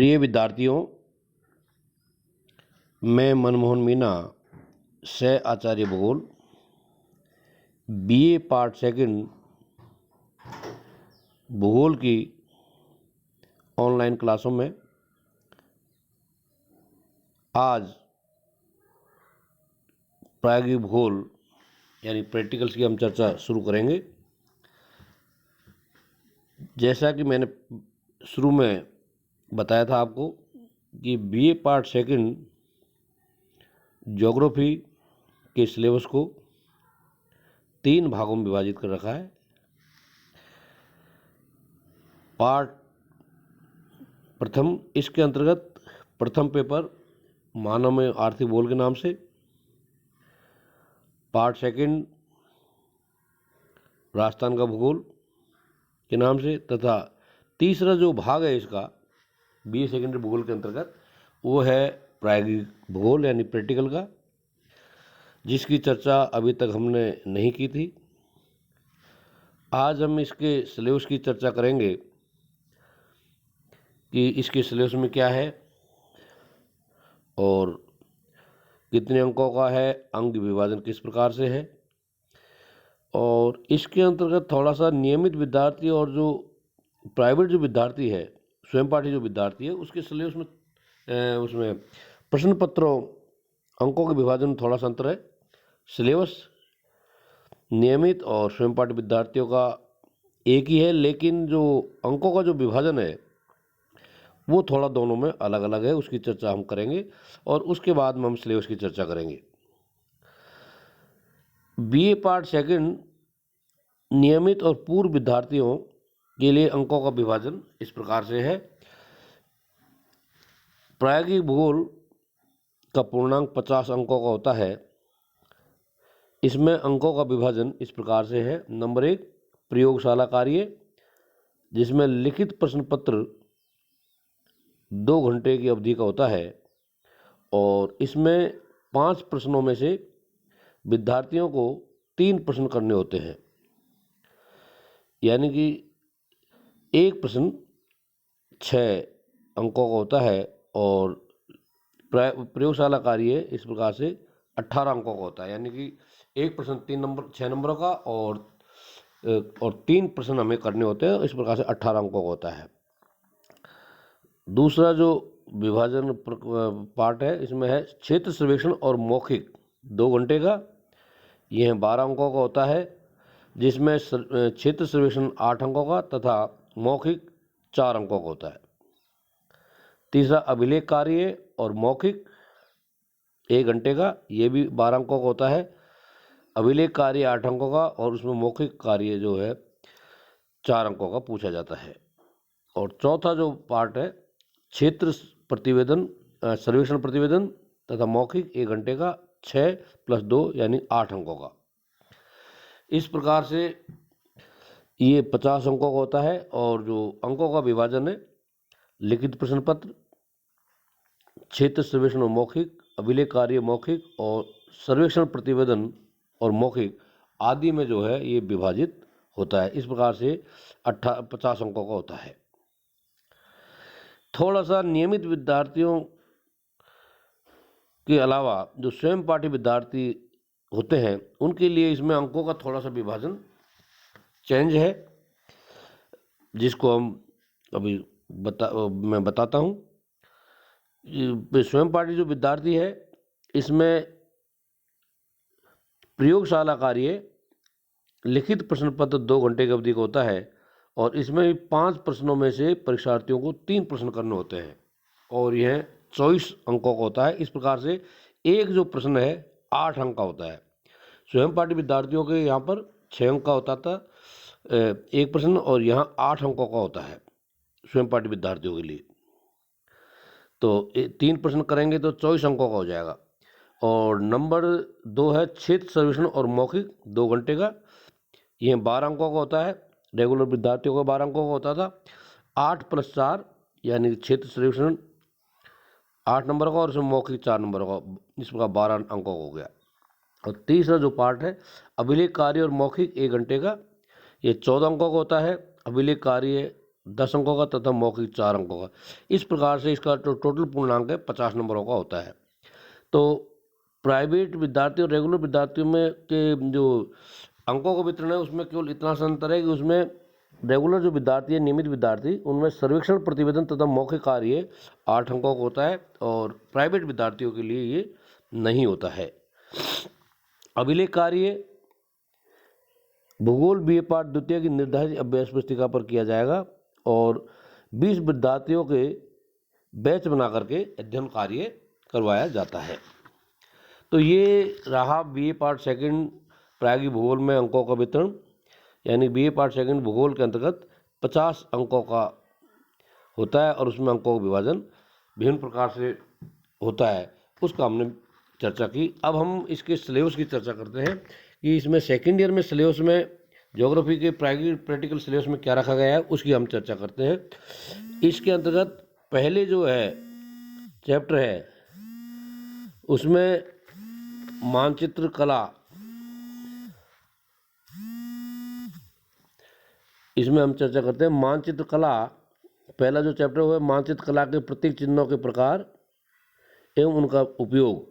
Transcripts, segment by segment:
प्रिय विद्यार्थियों, मैं मनमोहन मीना, सह आचार्य भूगोल, बीए पार्ट सेकंड भूगोल की ऑनलाइन क्लासों में आज प्रायोगिक भूगोल यानी प्रैक्टिकल्स की हम चर्चा शुरू करेंगे। जैसा कि मैंने शुरू में बताया था आपको कि बीए पार्ट सेकंड ज्योग्राफी के सिलेबस को 3 भागों में विभाजित कर रखा है। पार्ट प्रथम, इसके अंतर्गत प्रथम पेपर मानव में आर्थिक भूगोल के नाम से, पार्ट सेकंड राजस्थान का भूगोल के नाम से, तथा तीसरा जो भाग है इसका बीए सेकेंडरी भूगोल के अंतर्गत वो है प्रायोगिक भूगोल यानी प्रैक्टिकल का, जिसकी चर्चा अभी तक हमने नहीं की थी। आज हम इसके सिलेबस की चर्चा करेंगे कि इसके सिलेबस में क्या है और कितने अंकों का है, अंक विभाजन किस प्रकार से है, और इसके अंतर्गत थोड़ा सा नियमित विद्यार्थी और जो प्राइवेट जो विद्यार्थी है, स्वयं पाठी जो विद्यार्थी है, उसके सिलेबस में उसमें प्रश्न पत्रों अंकों के विभाजन में थोड़ा सा अंतर है। सिलेबस नियमित और स्वयं पाठी विद्यार्थियों का एक ही है, लेकिन जो अंकों का जो विभाजन है वो थोड़ा दोनों में अलग अलग है। उसकी चर्चा हम करेंगे और उसके बाद में हम सिलेबस की चर्चा करेंगे। बीए पार्ट सेकंड नियमित और पूर्व विद्यार्थियों के लिए अंकों का विभाजन इस प्रकार से है। प्रायोगिक भूगोल का पूर्णांक 50 अंकों का होता है। इसमें अंकों का विभाजन इस प्रकार से है। नंबर 1 प्रयोगशाला कार्य, जिसमें लिखित प्रश्न पत्र 2 घंटे की अवधि का होता है और इसमें 5 प्रश्नों में से विद्यार्थियों को 3 प्रश्न करने होते हैं, यानी कि एक प्रश्न 6 अंकों का होता है और प्रयोगशाला कार्य इस प्रकार से 18 अंकों का होता है, यानी कि एक प्रश्न 6 नंबरों का और 3 प्रश्न हमें करने होते हैं। इस प्रकार से 18 अंकों का होता है। दूसरा जो विभाजन पार्ट है, इसमें है क्षेत्र सर्वेक्षण और मौखिक 2 घंटे का, यह 12 अंकों का होता है, जिसमें क्षेत्र सर्वेक्षण 8 अंकों का तथा मौखिक 4 अंकों का होता है। तीसरा अभिलेख कार्य और मौखिक 1 घंटे का, ये भी 12 अंकों का होता है। अभिलेख कार्य 8 अंकों का और उसमें मौखिक कार्य जो है 4 अंकों का पूछा जाता है। और चौथा जो पार्ट है क्षेत्र प्रतिवेदन सर्वेक्षण प्रतिवेदन तथा मौखिक 1 घंटे का, 6 + 2 यानी 8 अंकों का। इस प्रकार से ये 50 अंकों का होता है। और जो अंकों का विभाजन है लिखित प्रश्न पत्र, क्षेत्र सर्वेक्षण और मौखिक, अभिलेख कार्य मौखिक और सर्वेक्षण प्रतिवेदन और मौखिक आदि में जो है ये विभाजित होता है। इस प्रकार से 50 अंकों का होता है। थोड़ा सा नियमित विद्यार्थियों के अलावा जो स्वयं पाठी विद्यार्थी होते हैं उनके लिए इसमें अंकों का थोड़ा सा विभाजन चेंज है, जिसको हम अभी मैं बताता हूँ। स्वयं पाठी जो विद्यार्थी है इसमें प्रयोगशाला कार्य लिखित प्रश्न पत्र 2 घंटे की अवधि का होता है और इसमें 5 प्रश्नों में से परीक्षार्थियों को 3 प्रश्न करने होते हैं और यह 24 अंकों का होता है। इस प्रकार से एक जो प्रश्न है 8 अंक का होता है। स्वयं पाठी विद्यार्थियों के यहाँ पर 6 अंक का होता था एक प्रश्न, और यहाँ 8 अंकों का होता है स्वयं पाठी विद्यार्थियों के लिए। तो 3 प्रश्न करेंगे तो 24 अंकों का हो जाएगा। और नंबर 2 है क्षेत्र सर्वेक्षण और मौखिक 2 घंटे का, यह 12 अंकों का होता है। रेगुलर विद्यार्थियों को 12 अंकों का होता था। 8 + 4 यानी क्षेत्र सर्वेक्षण 8 नंबर का और उसमें मौखिक 4 नंबर का, इस प्रकार 12 अंकों का हो गया। और तीसरा जो पार्ट है अभिलेख कार्य और मौखिक 1 घंटे का, ये 14 अंकों का होता है। अभिलेख कार्य 10 अंकों का तथा मौखिक 4 अंकों का। इस प्रकार से इसका टोटल पूर्णांक है 50 नंबरों का होता है। तो प्राइवेट विद्यार्थी और रेगुलर विद्यार्थियों में के जो अंकों का वितरण है उसमें केवल इतना सा अंतर है कि उसमें रेगुलर जो विद्यार्थी है, नियमित विद्यार्थी, उनमें सर्वेक्षण, प्रतिवेदन तथा मौखिक कार्य 8 अंकों का होता है और प्राइवेट विद्यार्थियों के लिए ये नहीं होता है। अभिलेख कार्य भूगोल बीए पाठ द्वितीय की निर्धारित अभ्यास पुस्तिका पर किया जाएगा और 20 विद्यार्थियों के बैच बना करके अध्ययन कार्य करवाया जाता है। तो ये रहा बीए पार्ट सेकंड प्रायोगिक भूगोल में अंकों का वितरण, यानी बीए पार्ट सेकंड भूगोल के अंतर्गत 50 अंकों का होता है और उसमें अंकों का विभाजन विभिन्न प्रकार से होता है, उसका हमने चर्चा की। अब हम इसके सिलेबस की चर्चा करते हैं कि इसमें सेकेंड ईयर में सिलेबस में ज्योग्राफी के प्रायोगिक प्रैक्टिकल सिलेबस में क्या रखा गया है उसकी हम चर्चा करते हैं। इसके अंतर्गत पहले जो है चैप्टर है उसमें मानचित्र कला, इसमें हम चर्चा करते हैं मानचित्र कला। पहला जो चैप्टर हुआ है मानचित्र कला के प्रतीक चिन्हों के प्रकार एवं उनका उपयोग,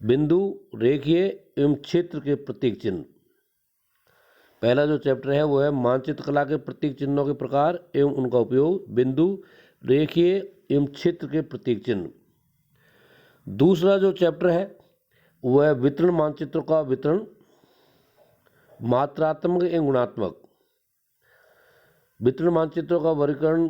बिंदु, रेखीय एवं क्षेत्र के प्रतीक चिन्ह। पहला जो चैप्टर है वो है मानचित्र कला के प्रतीक चिन्हों के प्रकार एवं उनका उपयोग, बिंदु, रेखीय एवं क्षेत्र के प्रतीक चिन्ह। दूसरा जो चैप्टर है वो है वितरण मानचित्रों का वितरण, मात्रात्मक एवं गुणात्मक। वितरण मानचित्रों का वर्गीकरण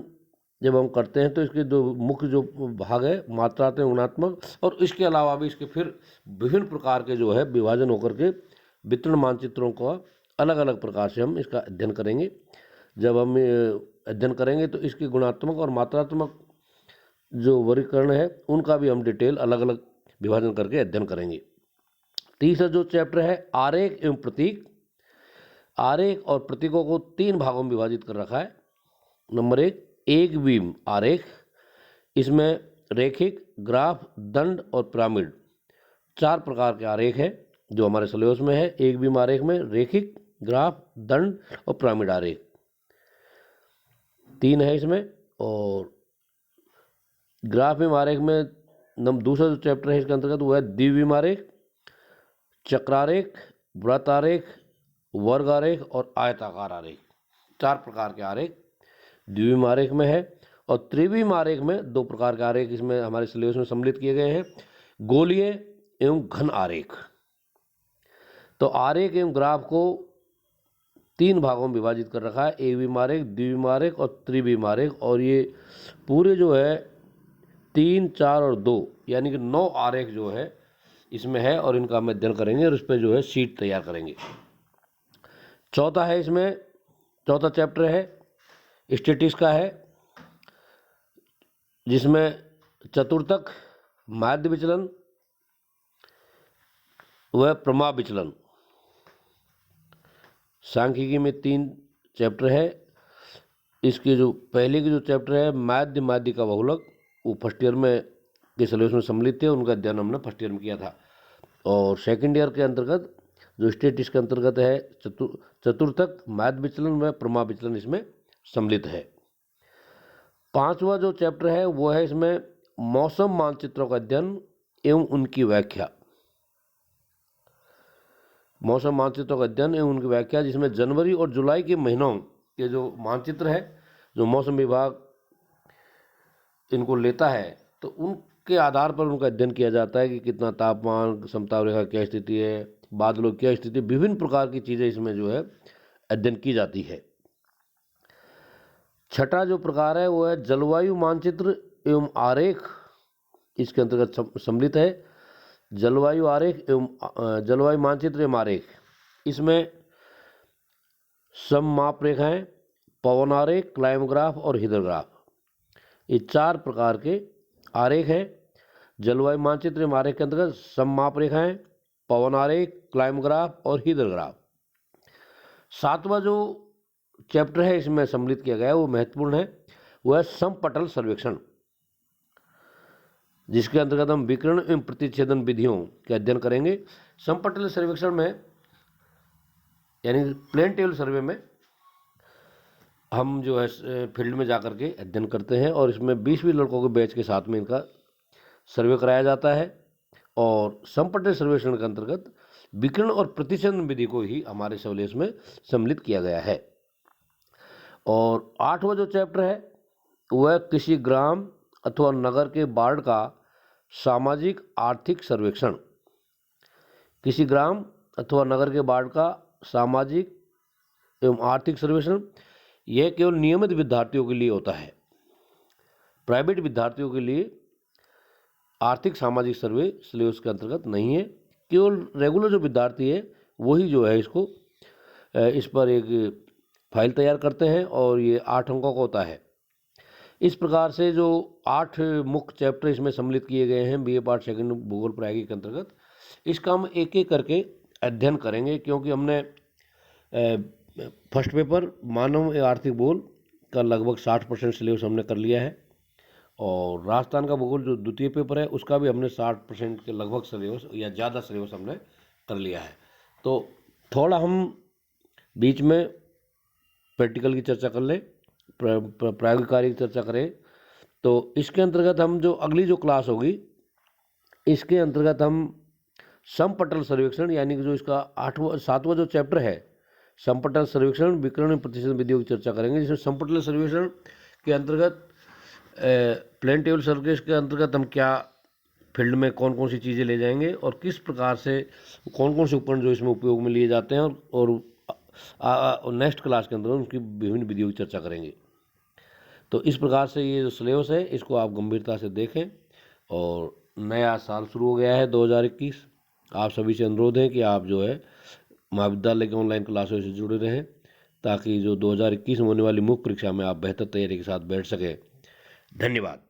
जब हम करते हैं तो इसके दो मुख्य जो भाग है मात्रात्मक, गुणात्मक, और इसके अलावा भी इसके फिर विभिन्न प्रकार के जो है विभाजन होकर के वितरण मानचित्रों का अलग अलग प्रकार से हम इसका अध्ययन करेंगे। जब हम अध्ययन करेंगे तो इसके गुणात्मक और मात्रात्मक जो वर्गीकरण है उनका भी हम डिटेल अलग अलग विभाजन करके अध्ययन करेंगे। तीसरा जो चैप्टर है आरेख एवं प्रतीक। आरेख और प्रतीकों को 3 भागों में विभाजित कर रखा है। नंबर 1 एक बीम आरेख, इसमें रेखिक, ग्राफ, दंड और पिरामिड 4 प्रकार के आरेख हैं जो हमारे सिलेबस में है। एक बीम आरेख में रेखिक, ग्राफ, दंड और पिरामिड आरेख 3 है इसमें। और ग्राफ बीम आरेख में दूसरा जो चैप्टर है इसके अंतर्गत वो है द्विबीम आरेख, चक्रारेख, वृत्त आरेख, वर्ग आरेख और आयताकार आरेख। 4 प्रकार के आरेख द्विबीम आरेख में है। और त्रिबीम आरेख में 2 प्रकार के आरेख इसमें हमारे सिलेबस में सम्मिलित किए गए हैं, गोलीय एवं घन आरेख। तो आरेख एवं ग्राफ को 3 भागों में विभाजित कर रखा है, एक बीम आरेख, द्विबीम आरेख और त्रिबीम आरेख। और ये पूरे जो है 3, 4 और 2 यानी कि 9 आरेख जो है इसमें है और इनका हम अध्ययन करेंगे और इस पर जो है शीट तैयार करेंगे। चौथा है इसमें, चौथा चैप्टर है स्टैटिस्टिक्स का है, जिसमें चतुर्थक, माध्य विचलन व प्रमाप विचलन। सांख्यिकी में 3 चैप्टर है। इसके जो पहले के जो चैप्टर है माध्य, माध्य का बहुलक, वो फर्स्ट ईयर में के सिलेबस में सम्मिलित थे, उनका अध्ययन हमने फर्स्ट ईयर में किया था। और सेकंड ईयर के अंतर्गत जो स्टैटिस्टिक्स के अंतर्गत है चतुर्थक, माध्य विचलन व प्रमाप विचलन इसमें सम्मिलित है। 5वां जो चैप्टर है वो है इसमें मौसम मानचित्रों का अध्ययन एवं उनकी व्याख्या। मौसम मानचित्रों का अध्ययन एवं उनकी व्याख्या, जिसमें जनवरी और जुलाई के महीनों के जो मानचित्र है जो मौसम विभाग इनको लेता है तो उनके आधार पर उनका अध्ययन किया जाता है कि कितना तापमान, समताप रेखा क्या स्थिति है, बादलों की क्या स्थिति, विभिन्न प्रकार की चीज़ें इसमें जो है अध्ययन की जाती है। छठा जो प्रकार है वो है जलवायु मानचित्र एवं आरेख, इसके अंतर्गत सम्मिलित है जलवायु आरेख एवं जलवायु मानचित्र एवं आरेख। इसमें सममाप रेखाएं, पवन आरेख, क्लाइमोग्राफ और हिदरोग्राफ, ये 4 प्रकार के आरेख हैं। जलवायु मानचित्र एवं आरेख के अंतर्गत सममाप रेखाएं, पवन आरेख, क्लाइमोग्राफ और हिदरोग्राफ। 7वां जो चैप्टर है इसमें सम्मिलित किया गया है वो महत्वपूर्ण है, वो है समपटल सर्वेक्षण, जिसके अंतर्गत हम विकिरण एवं प्रतिच्छेदन विधियों के अध्ययन करेंगे। समपटल सर्वेक्षण में यानी प्लेन टेबल सर्वे में हम जो है फील्ड में जा कर के अध्ययन करते हैं और इसमें 20-20 लड़कों के बैच के साथ में इनका सर्वे कराया जाता है। और समपठन सर्वेक्षण के अंतर्गत विकिरण और प्रतिचंद्र विधि को ही हमारे सिलेबस में सम्मिलित किया गया है। और 8वां जो चैप्टर है वह किसी ग्राम अथवा नगर के वार्ड का सामाजिक आर्थिक सर्वेक्षण। किसी ग्राम अथवा नगर के वार्ड का सामाजिक एवं आर्थिक सर्वेक्षण यह केवल नियमित विद्यार्थियों के लिए होता है। प्राइवेट विद्यार्थियों के लिए आर्थिक सामाजिक सर्वे सिलेबस के अंतर्गत नहीं है। केवल रेगुलर जो विद्यार्थी है वही जो है इसको इस पर एक फाइल तैयार करते हैं और ये 8 अंकों का होता है। इस प्रकार से जो 8 मुख्य चैप्टर इसमें सम्मिलित किए गए हैं बीए पार्ट सेकंड भूगोल प्रायोगिक के अंतर्गत, इसका हम एक एक करके अध्ययन करेंगे, क्योंकि हमने फर्स्ट पेपर मानव एवं आर्थिक भूगोल का लगभग 60% सिलेबस हमने कर लिया है और राजस्थान का भूगोल जो द्वितीय पेपर है उसका भी हमने 60% के लगभग सिलेबस या ज़्यादा सिलेबस हमने कर लिया है। तो थोड़ा हम बीच में प्रैक्टिकल की चर्चा कर लें, प्रायोगिक कार्य की चर्चा करें। तो इसके अंतर्गत हम जो अगली जो क्लास होगी इसके अंतर्गत हम समपटल सर्वेक्षण यानी कि जो इसका 7वां जो चैप्टर है समपटल सर्वेक्षण विकिरण प्रतिशत विधियों की चर्चा करेंगे, जिसमें समपटल सर्वेक्षण के अंतर्गत प्लेन टेबल सर्विस के अंतर्गत हम क्या फील्ड में कौन कौन सी चीज़ें ले जाएंगे और किस प्रकार से कौन कौन से उपकरण जो इसमें उपयोग में लिए जाते हैं और नेक्स्ट क्लास के अंदर उनकी विभिन्न विधियों की चर्चा करेंगे। तो इस प्रकार से ये जो सिलेबस है इसको आप गंभीरता से देखें। और नया साल शुरू हो गया है 2021। आप सभी से अनुरोध है कि आप जो है महाविद्यालय के ऑनलाइन क्लासों से जुड़े रहें ताकि जो 2021 में होने वाली मुख्य परीक्षा में आप बेहतर तैयारी के साथ बैठ सकें। धन्यवाद।